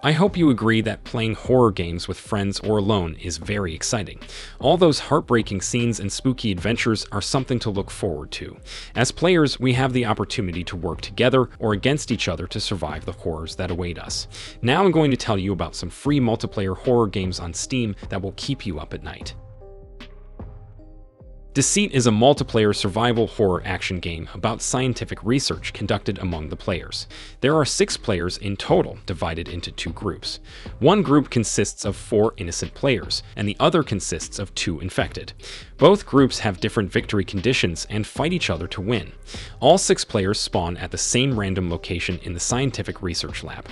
I hope you agree that playing horror games with friends or alone is very exciting. All those heartbreaking scenes and spooky adventures are something to look forward to. As players, we have the opportunity to work together or against each other to survive the horrors that await us. Now I'm going to tell you about some free multiplayer horror games on Steam that will keep you up at night. Deceit is a multiplayer survival horror action game about scientific research conducted among the players. There are 6 players in total, divided into 2 groups. One group consists of 4 innocent players, and the other consists of 2 infected. Both groups have different victory conditions and fight each other to win. All 6 players spawn at the same random location in the scientific research lab.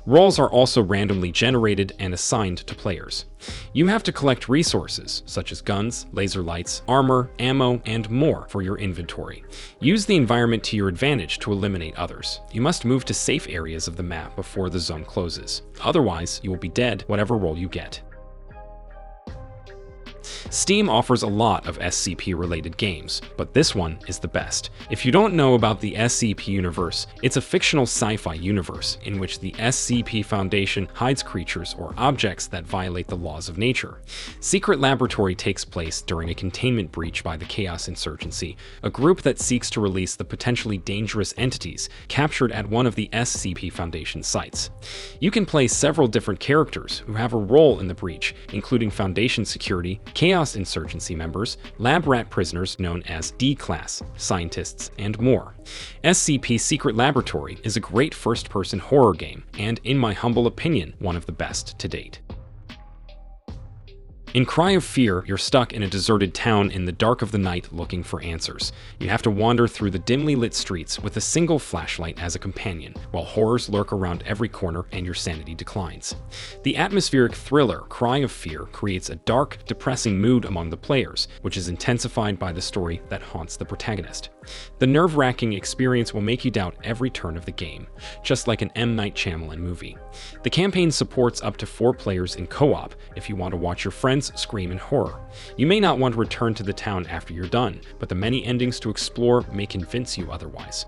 Roles are also randomly generated and assigned to players. You have to collect resources, such as guns, laser lights, armor, ammo, and more for your inventory. Use the environment to your advantage to eliminate others. You must move to safe areas of the map before the zone closes. Otherwise, you will be dead whatever role you get. Steam offers a lot of SCP-related games, but this one is the best. If you don't know about the SCP universe, it's a fictional sci-fi universe in which the SCP Foundation hides creatures or objects that violate the laws of nature. Secret Laboratory takes place during a containment breach by the Chaos Insurgency, a group that seeks to release the potentially dangerous entities captured at one of the SCP Foundation sites. You can play several different characters who have a role in the breach, including Foundation security, Chaos Insurgency members, lab rat prisoners known as D-Class, scientists, and more. SCP Secret Laboratory is a great first-person horror game, and in my humble opinion, one of the best to date. In Cry of Fear, you're stuck in a deserted town in the dark of the night looking for answers. You have to wander through the dimly lit streets with a single flashlight as a companion, while horrors lurk around every corner and your sanity declines. The atmospheric thriller Cry of Fear creates a dark, depressing mood among the players, which is intensified by the story that haunts the protagonist. The nerve-wracking experience will make you doubt every turn of the game, just like an M. Night Shyamalan movie. The campaign supports up to 4 players in co-op if you want to watch your friends scream in horror. You may not want to return to the town after you're done, but the many endings to explore may convince you otherwise.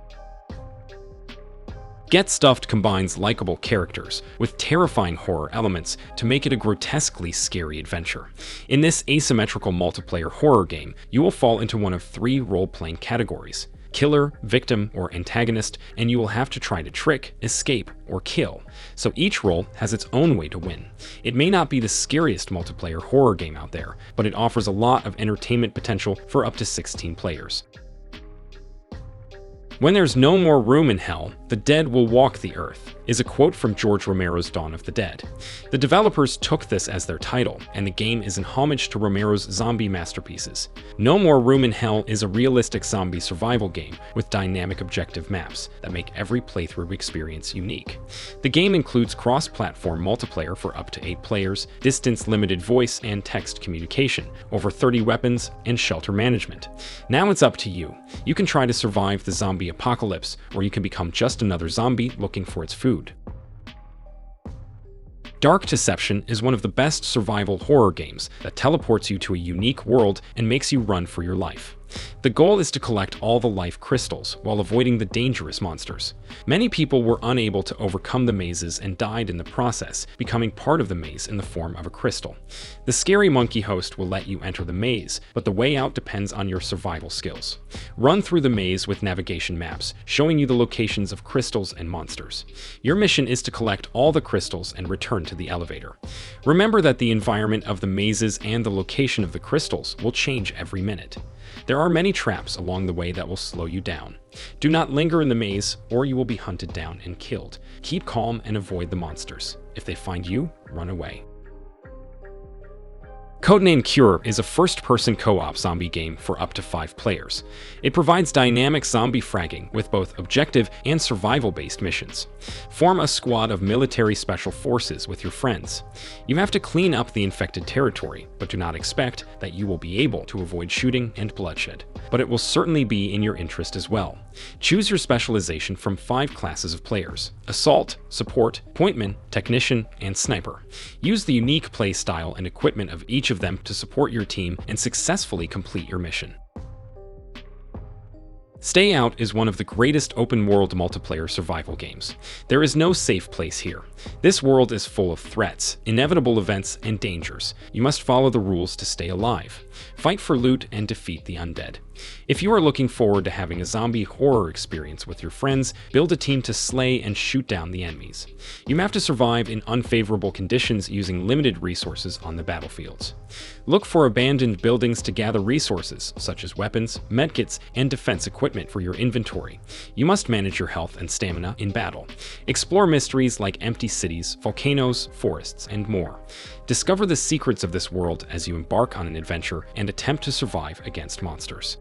Get Stuffed combines likable characters with terrifying horror elements to make it a grotesquely scary adventure. In this asymmetrical multiplayer horror game, you will fall into one of 3 role-playing categories: killer, victim, or antagonist, and you will have to try to trick, escape, or kill. So each role has its own way to win. It may not be the scariest multiplayer horror game out there, but it offers a lot of entertainment potential for up to 16 players. "When there's no more room in hell, the dead will walk the earth," is a quote from George Romero's Dawn of the Dead. The developers took this as their title, and the game is in homage to Romero's zombie masterpieces. No More Room in Hell is a realistic zombie survival game with dynamic objective maps that make every playthrough experience unique. The game includes cross-platform multiplayer for up to 8 players, distance-limited voice and text communication, over 30 weapons, and shelter management. Now it's up to you. You can try to survive the zombie apocalypse, or you can become just another zombie looking for its food. Dark Deception is one of the best survival horror games that teleports you to a unique world and makes you run for your life. The goal is to collect all the life crystals while avoiding the dangerous monsters. Many people were unable to overcome the mazes and died in the process, becoming part of the maze in the form of a crystal. The scary monkey host will let you enter the maze, but the way out depends on your survival skills. Run through the maze with navigation maps, showing you the locations of crystals and monsters. Your mission is to collect all the crystals and return to the elevator. Remember that the environment of the mazes and the location of the crystals will change every minute. There are many traps along the way that will slow you down. Do not linger in the maze, or you will be hunted down and killed. Keep calm and avoid the monsters. If they find you, run away. Codename Cure is a first-person co-op zombie game for up to 5 players. It provides dynamic zombie fragging with both objective and survival-based missions. Form a squad of military special forces with your friends. You have to clean up the infected territory, but do not expect that you will be able to avoid shooting and bloodshed. But it will certainly be in your interest as well. Choose your specialization from 5 classes of players: Assault, Support, Pointman, Technician, and Sniper. Use the unique play style and equipment of each of them to support your team and successfully complete your mission. Stay Out is one of the greatest open-world multiplayer survival games. There is no safe place here. This world is full of threats, inevitable events, and dangers. You must follow the rules to stay alive, fight for loot, and defeat the undead. If you are looking forward to having a zombie horror experience with your friends, build a team to slay and shoot down the enemies. You have to survive in unfavorable conditions using limited resources on the battlefields. Look for abandoned buildings to gather resources, such as weapons, medkits, and defense equipment for your inventory. You must manage your health and stamina in battle. Explore mysteries like empty cities, volcanoes, forests, and more. Discover the secrets of this world as you embark on an adventure and attempt to survive against monsters.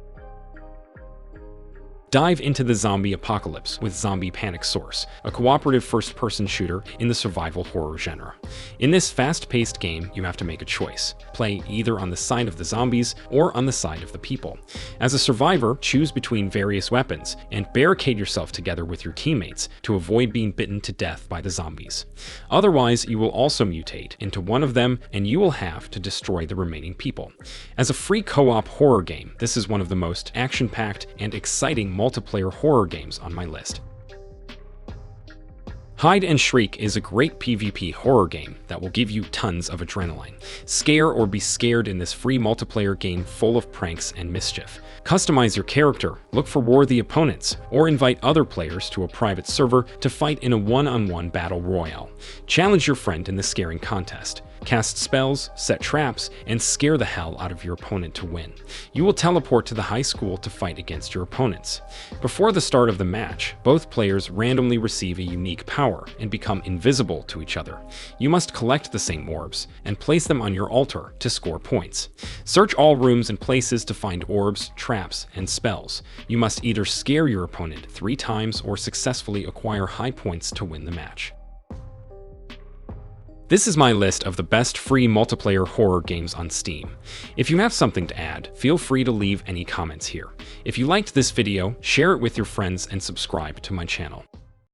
Dive into the zombie apocalypse with Zombie Panic Source, a cooperative first-person shooter in the survival horror genre. In this fast-paced game, you have to make a choice. Play either on the side of the zombies or on the side of the people. As a survivor, choose between various weapons and barricade yourself together with your teammates to avoid being bitten to death by the zombies. Otherwise, you will also mutate into one of them and you will have to destroy the remaining people. As a free co-op horror game, this is one of the most action-packed and exciting multiplayer horror games on my list. Hide and Shriek is a great PvP horror game that will give you tons of adrenaline. Scare or be scared in this free multiplayer game full of pranks and mischief. Customize your character, look for worthy opponents, or invite other players to a private server to fight in a one-on-one battle royale. Challenge your friend in the scaring contest. Cast spells, set traps, and scare the hell out of your opponent to win. You will teleport to the high school to fight against your opponents. Before the start of the match, both players randomly receive a unique power and become invisible to each other. You must collect the same orbs and place them on your altar to score points. Search all rooms and places to find orbs, traps, and spells. You must either scare your opponent 3 times or successfully acquire high points to win the match. This is my list of the best free multiplayer horror games on Steam. If you have something to add, feel free to leave any comments here. If you liked this video, share it with your friends and subscribe to my channel.